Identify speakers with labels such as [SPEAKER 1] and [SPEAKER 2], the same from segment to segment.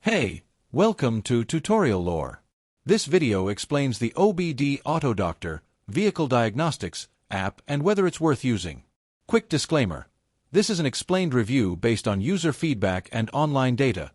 [SPEAKER 1] Hey, welcome to Tutorial Lore. This video explains the OBD Auto Doctor Vehicle Diagnostics app and whether it's worth using. Quick disclaimer. This is an explained review based on user feedback and online data,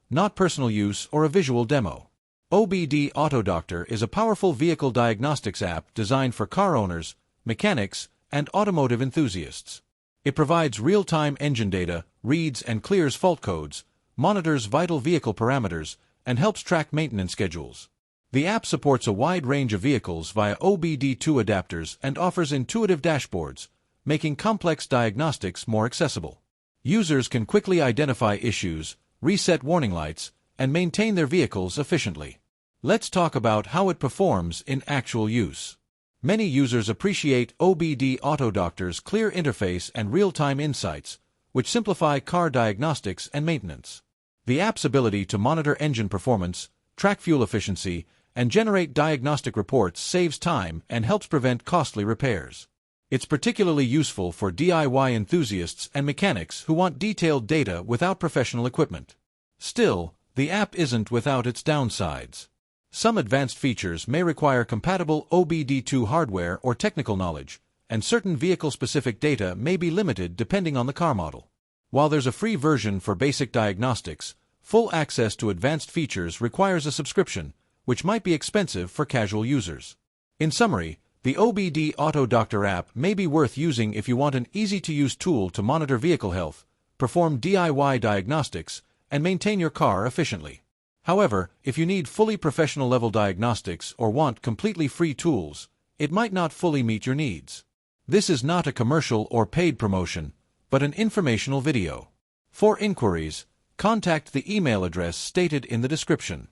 [SPEAKER 1] not personal use or a visual demo. OBD Auto Doctor is a powerful vehicle diagnostics app designed for car owners, mechanics, and automotive enthusiasts. It provides real-time engine data, reads and clears fault codes, monitors vital vehicle parameters, and helps track maintenance schedules. The app supports a wide range of vehicles via OBD-II adapters and offers intuitive dashboards, making complex diagnostics more accessible. Users can quickly identify issues, reset warning lights, and maintain their vehicles efficiently. Let's talk about how it performs in actual use. Many users appreciate OBD Auto Doctor's clear interface and real-time insights, which simplify car diagnostics and maintenance. The app's ability to monitor engine performance, track fuel efficiency, and generate diagnostic reports saves time and helps prevent costly repairs. It's particularly useful for DIY enthusiasts and mechanics who want detailed data without professional equipment. Still, the app isn't without its downsides. Some advanced features may require compatible OBD-II hardware or technical knowledge, and certain vehicle-specific data may be limited depending on the car model. While there's a free version for basic diagnostics, full access to advanced features requires a subscription, which might be expensive for casual users. In summary, the OBD Auto Doctor app may be worth using if you want an easy-to-use tool to monitor vehicle health, perform DIY diagnostics, and maintain your car efficiently. However, if you need fully professional-level diagnostics or want completely free tools, it might not fully meet your needs. This is not a commercial or paid promotion, but an informational video. For inquiries, contact the email address stated in the description.